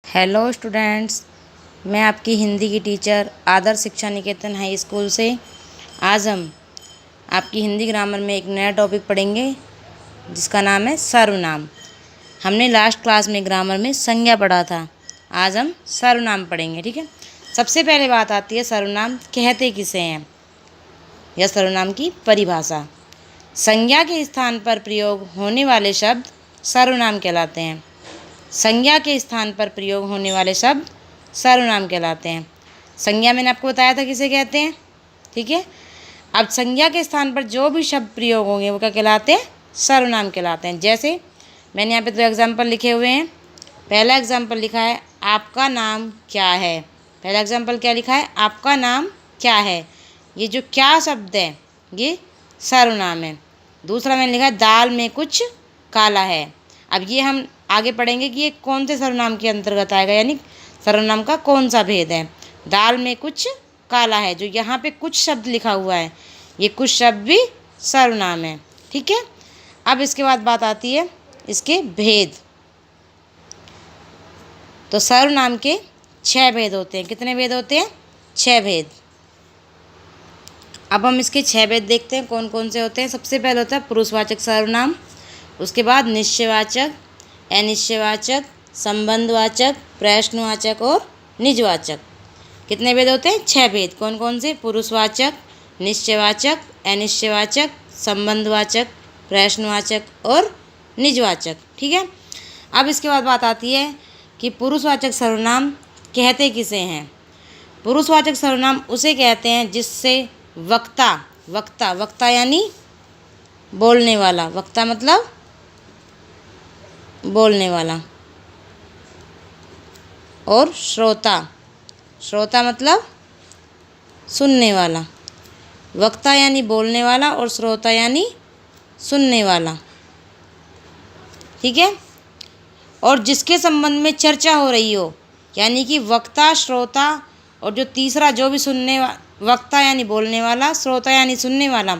Hello students, मैं आपकी हिंदी की टीचर आदर्श शिक्षा निकेतन हाई स्कूल से। आज हम आपकी हिंदी ग्रामर में एक नया टॉपिक पढ़ेंगे जिसका नाम है सर्वनाम। हमने लास्ट क्लास में ग्रामर में संज्ञा पढ़ा था। आज हम सर्वनाम पढ़ेंगे, ठीक है। सबसे पहले बात आती है सर्वनाम कहते किसे हैं या सर्वनाम की परिभाषा। संज्ञा के स्थान पर प्रयोग होने वाले शब्द सर्वनाम कहलाते हैं। संज्ञा के स्थान पर प्रयोग होने वाले शब्द सर्वनाम कहलाते हैं। संज्ञा मैंने आपको बताया था किसे कहते हैं, ठीक है। अब संज्ञा के स्थान पर जो भी शब्द प्रयोग होंगे वो क्या कहलाते हैं, सर्वनाम कहलाते हैं। जैसे मैंने यहाँ पे 2 एग्जाम्पल लिखे हुए हैं। पहला एग्जाम्पल लिखा है आपका नाम क्या है। पहला एग्जाम्पल क्या लिखा है, आपका नाम क्या है। ये जो क्या शब्द है ये सर्वनाम है। दूसरा मैंने लिखा है दाल में कुछ काला है। अब ये हम आगे पढ़ेंगे कि ये कौन से सर्वनाम के अंतर्गत आएगा, यानी सर्वनाम का कौन सा भेद है। दाल में कुछ काला है, जो यहाँ पे कुछ शब्द लिखा हुआ है ये कुछ शब्द भी सर्वनाम है, ठीक है। अब इसके बाद बात आती है इसके भेद। तो सर्वनाम के 6 भेद होते हैं। कितने भेद होते हैं, 6 भेद। अब हम इसके 6 भेद देखते हैं कौन कौन से होते हैं। सबसे पहले होता है पुरुषवाचक सर्वनाम, उसके बाद निश्चयवाचक, अनिश्चयवाचक, संबंधवाचक, प्रश्नवाचक और निजवाचक। कितने भेद होते हैं, 6 भेद। कौन कौन से, पुरुषवाचक, निश्चयवाचक, अनिश्चयवाचक, संबंधवाचक, प्रश्नवाचक और निजवाचक, ठीक है। अब इसके बाद बात आती है कि पुरुषवाचक सर्वनाम कहते किसे हैं। पुरुषवाचक सर्वनाम उसे कहते हैं जिससे वक्ता यानी बोलने वाला, वक्ता मतलब बोलने वाला, और श्रोता मतलब सुनने वाला। वक्ता यानी बोलने वाला और श्रोता यानी सुनने वाला, ठीक है। और जिसके संबंध में चर्चा हो रही हो, यानी कि वक्ता, श्रोता और जो तीसरा जो भी वक्ता यानी बोलने वाला, श्रोता यानी सुनने वाला,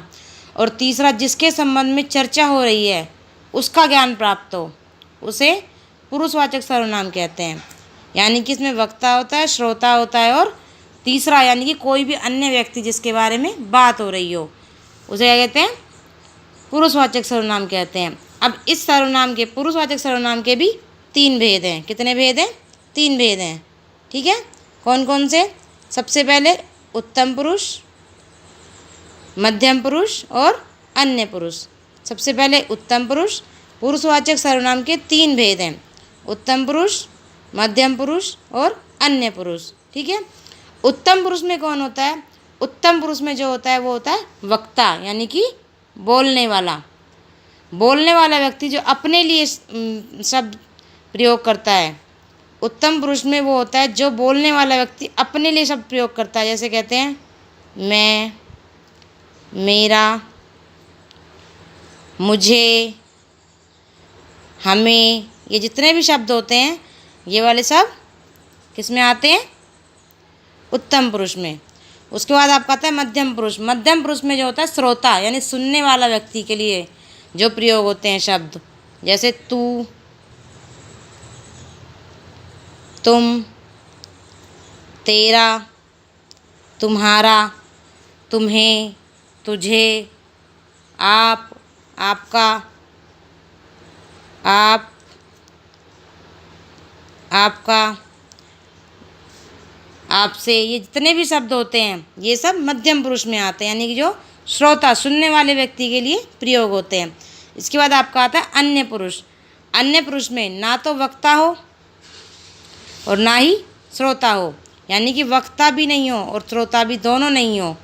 और तीसरा जिसके संबंध में चर्चा हो रही है उसका ज्ञान प्राप्त हो, उसे पुरुषवाचक सर्वनाम कहते हैं। यानी कि इसमें वक्ता होता है, श्रोता होता है और तीसरा यानी कि कोई भी अन्य व्यक्ति जिसके बारे में बात हो रही हो, उसे क्या कहते हैं, पुरुषवाचक सर्वनाम कहते हैं। अब इस सर्वनाम के, पुरुषवाचक सर्वनाम के भी 3 भेद हैं। कितने भेद हैं, 3 भेद हैं, ठीक है। कौन कौन से, सबसे पहले उत्तम पुरुष, मध्यम पुरुष और अन्य पुरुष। सबसे पहले उत्तम पुरुष। पुरुषवाचक सर्वनाम के 3 भेद हैं, उत्तम पुरुष, मध्यम पुरुष और अन्य पुरुष, ठीक है। उत्तम पुरुष में कौन होता है, उत्तम पुरुष में जो होता है वो होता है वक्ता, यानी कि बोलने वाला व्यक्ति जो अपने लिए शब्द प्रयोग करता है। उत्तम पुरुष में वो होता है जो बोलने वाला व्यक्ति अपने लिए शब्द प्रयोग करता है। जैसे कहते हैं मैं, मेरा, मुझे, हमें, ये जितने भी शब्द होते हैं ये वाले सब किस में आते हैं, उत्तम पुरुष में। उसके बाद आपका आता है मध्यम पुरुष। मध्यम पुरुष में जो होता है श्रोता यानी सुनने वाला व्यक्ति के लिए जो प्रयोग होते हैं शब्द, जैसे तू, तुम, तेरा, तुम्हारा, तुम्हें, तुझे, आप, आपका, आप, आपका, आपसे, ये जितने भी शब्द होते हैं ये सब मध्यम पुरुष में आते हैं, यानी कि जो श्रोता सुनने वाले व्यक्ति के लिए प्रयोग होते हैं। इसके बाद आपका आता है अन्य पुरुष। अन्य पुरुष में ना तो वक्ता हो और ना ही श्रोता हो, यानी कि वक्ता भी नहीं हो और श्रोता भी दोनों नहीं हो,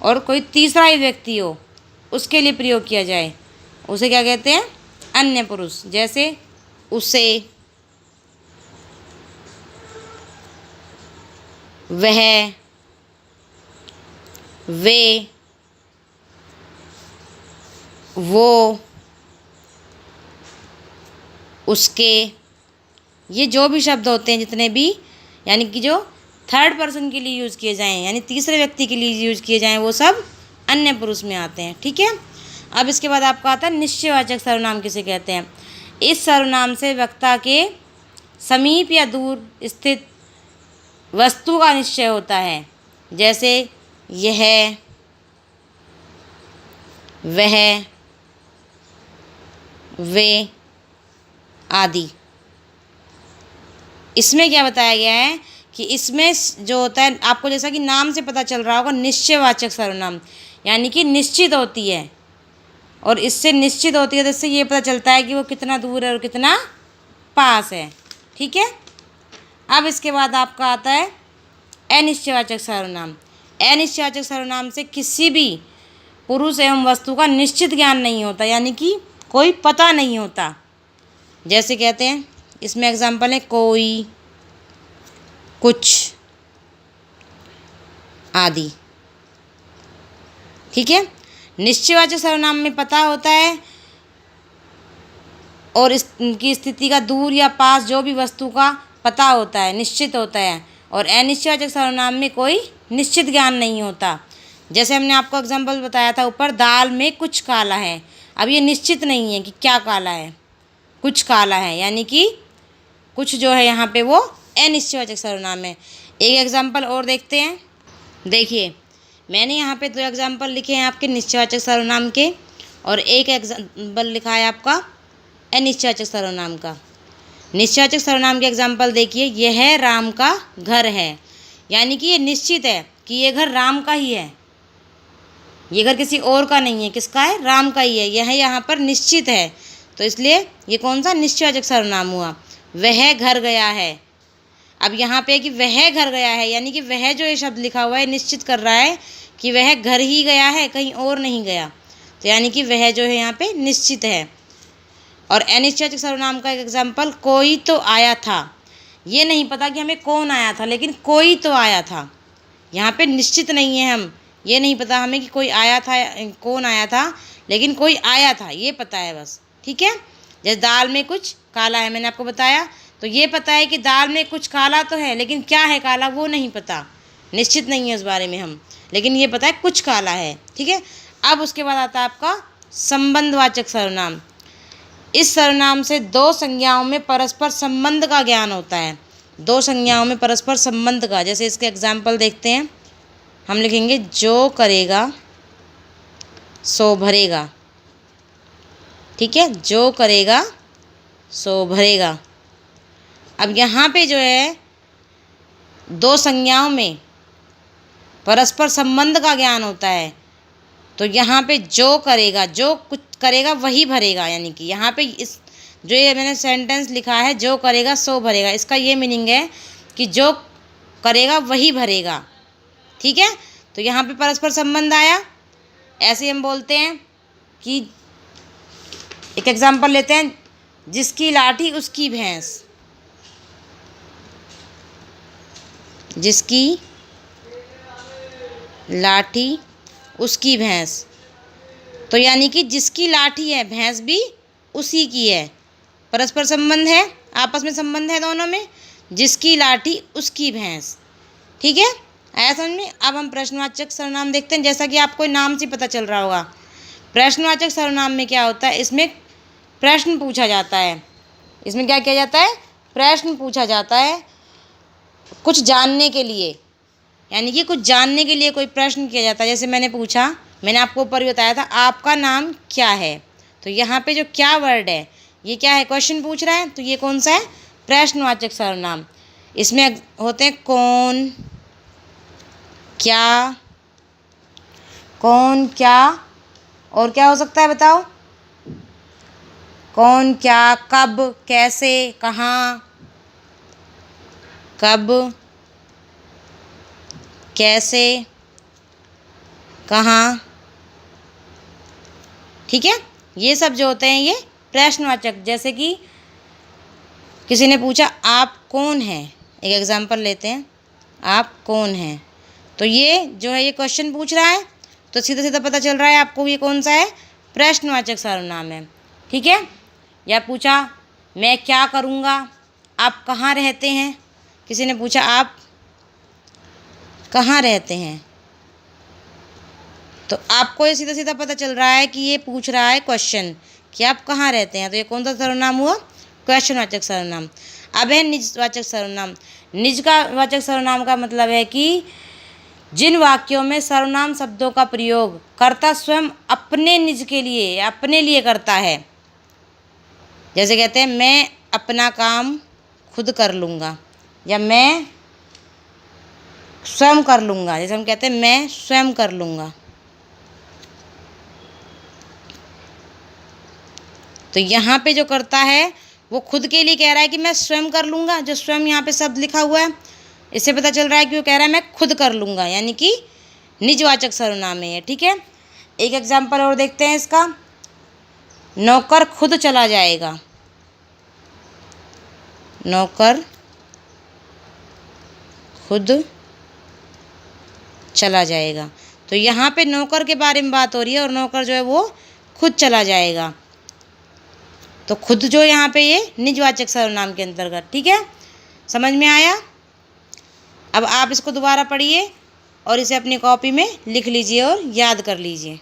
और कोई तीसरा ही व्यक्ति हो, उसके लिए प्रयोग किया जाए, उसे क्या कहते हैं, अन्य पुरुष। जैसे उसे, वह, वे, वो, उसके, ये जो भी शब्द होते हैं जितने भी, यानी कि जो थर्ड पर्सन के लिए यूज़ किए जाएं, यानी तीसरे व्यक्ति के लिए यूज़ किए जाएं, वो सब अन्य पुरुष में आते हैं, ठीक है। अब इसके बाद आपका आता है निश्चयवाचक सर्वनाम किसे कहते हैं। इस सर्वनाम से वक्ता के समीप या दूर स्थित वस्तु का निश्चय होता है, जैसे यह, वह, वे आदि। इसमें क्या बताया गया है कि इसमें जो होता है, आपको जैसा कि नाम से पता चल रहा होगा, निश्चयवाचक सर्वनाम, यानी कि निश्चित होती है, और इससे निश्चित होती है तो इससे ये पता चलता है कि वो कितना दूर है और कितना पास है। ठीक है। अब इसके बाद आपका आता है अनिश्चयवाचक सर्वनाम। अनिश्चयवाचक सर्वनाम से किसी भी पुरुष एवं वस्तु का निश्चित ज्ञान नहीं होता, यानी कि कोई पता नहीं होता। जैसे कहते हैं, इसमें एग्जाम्पल है कोई, कुछ आदि। ठीक है। निश्चयवाचक सर्वनाम में पता होता है और इसकी स्थिति का दूर या पास जो भी वस्तु का पता होता है, निश्चित होता है। और अनिश्चयवाचक सर्वनाम में कोई निश्चित ज्ञान नहीं होता। जैसे हमने आपको एग्जाम्पल बताया था ऊपर, दाल में कुछ काला है। अब ये निश्चित नहीं है कि क्या काला है, कुछ काला है, यानी कि कुछ जो है यहाँ पे वो अनिश्चयवाचक सर्वनाम है। एक एग्जाम्पल और देखते हैं। देखिए, मैंने यहाँ पे 2 एग्जाम्पल लिखे हैं आपके निश्चयवाचक सर्वनाम के, और एक एग्जाम्पल लिखा है आपका अनिश्चयवाचक सर्वनाम का। निश्चयवाचक सर्वनाम के एग्जाम्पल देखिए, यह राम का घर है, यानी कि ये निश्चित है कि ये घर राम का ही है, ये घर किसी और का नहीं है। किसका है? राम का ही है। यह यहाँ पर निश्चित है, तो इसलिए ये कौन सा निश्चयवाचक सर्वनाम हुआ। वह घर गया है। अब यहाँ पे कि वह घर गया है, यानी कि वह जो ये शब्द लिखा हुआ है निश्चित कर रहा है कि वह घर ही गया है, कहीं और नहीं गया, तो यानी कि वह जो है यहाँ पे निश्चित है। और अनिश्चयवाचक सर्वनाम का एक एग्जाम्पल, कोई तो आया था। ये नहीं पता कि हमें कौन आया था, लेकिन कोई तो आया था। यहाँ पे निश्चित नहीं है, हम ये नहीं पता हमें कि कोई आया था, कौन आया था, लेकिन कोई आया था ये पता है बस। ठीक है। जैसे दाल में कुछ काला है, मैंने आपको बताया, तो ये पता है कि दाल में कुछ काला तो है, लेकिन क्या है काला वो नहीं पता, निश्चित नहीं है उस बारे में हम, लेकिन ये पता है कुछ काला है। ठीक है। अब उसके बाद आता है आपका संबंधवाचक सर्वनाम। इस सर्वनाम से 2 संज्ञाओं में परस्पर संबंध का ज्ञान होता है। 2 संज्ञाओं में परस्पर संबंध का। जैसे इसके एग्जाम्पल देखते हैं, हम लिखेंगे जो करेगा सो भरेगा। ठीक है। जो करेगा सो भरेगा। अब यहाँ पे जो है 2 संज्ञाओं में परस्पर संबंध का ज्ञान होता है, तो यहाँ पे जो करेगा, जो कुछ करेगा वही भरेगा, यानी कि यहाँ पे इस जो ये मैंने सेंटेंस लिखा है, जो करेगा सो भरेगा, इसका ये मीनिंग है कि जो करेगा वही भरेगा। ठीक है। तो यहाँ पे परस्पर संबंध आया। ऐसे हम बोलते हैं कि एक एग्जाम्पल लेते हैं, जिसकी लाठी उसकी भैंस। जिसकी लाठी उसकी भैंस, तो यानी कि जिसकी लाठी है भैंस भी उसी की है। परस्पर संबंध है, आपस में संबंध है दोनों में। जिसकी लाठी उसकी भैंस। ठीक है। आया समझ में। अब हम प्रश्नवाचक सर्वनाम देखते हैं। जैसा कि आपको नाम से पता चल रहा होगा, प्रश्नवाचक सर्वनाम में क्या होता है, इसमें प्रश्न पूछा जाता है। इसमें क्या किया जाता है? प्रश्न पूछा जाता है कुछ जानने के लिए, यानी कि कुछ जानने के लिए कोई प्रश्न किया जाता है। जैसे मैंने पूछा, मैंने आपको ऊपर ही बताया था, आपका नाम क्या है, तो यहाँ पे जो क्या वर्ड है, ये क्या है? क्वेश्चन पूछ रहा है, तो ये कौन सा है? प्रश्नवाचक सर्वनाम। इसमें होते हैं कौन, क्या, कौन, क्या, और क्या हो सकता है बताओ? कौन, क्या, कब, कैसे, कहाँ, कब, कैसे, कहाँ। ठीक है। ये सब जो होते हैं ये प्रश्नवाचक। जैसे कि किसी ने पूछा आप कौन हैं, एक एग्जांपल लेते हैं, आप कौन हैं, तो ये जो है ये क्वेश्चन पूछ रहा है, तो सीधा सीधा पता चल रहा है आपको ये कौन सा है? प्रश्नवाचक सर्वनाम है। ठीक है। या पूछा मैं क्या करूँगा, आप कहाँ रहते हैं, किसी ने पूछा आप कहाँ रहते हैं, तो आपको ये सीधा सीधा पता चल रहा है कि ये पूछ रहा है क्वेश्चन कि आप कहाँ रहते हैं, तो ये कौन सा सर्वनाम हुआ? क्वेश्चनवाचक सर्वनाम। अब है निजवाचक सर्वनाम। निज का वाचक सर्वनाम का मतलब है कि जिन वाक्यों में सर्वनाम शब्दों का प्रयोग कर्ता स्वयं अपने निज के लिए, अपने लिए करता है। जैसे कहते हैं मैं अपना काम खुद कर लूँगा, या मैं स्वयं कर लूँगा। जैसे हम कहते हैं मैं स्वयं कर लूँगा। तो यहाँ पे जो करता है वो खुद के लिए कह रहा है कि मैं स्वयं कर लूँगा। जो स्वयं यहाँ पे शब्द लिखा हुआ है, इससे पता चल रहा है कि वो कह रहा है मैं खुद कर लूँगा, यानी कि निजवाचक सर्वनाम है। ठीक है, एक एग्जाम्पल और देखते हैं इसका। नौकर खुद चला जाएगा। नौकर खुद चला जाएगा। तो यहाँ पे नौकर के बारे में बात हो रही है और नौकर जो है वो खुद चला जाएगा। तो खुद जो यहाँ पे ये निजवाचक सर्वनाम के अंतर्गत। ठीक है, समझ में आया? अब आप इसको दोबारा पढ़िए और इसे अपनी कॉपी में लिख लीजिए और याद कर लीजिए।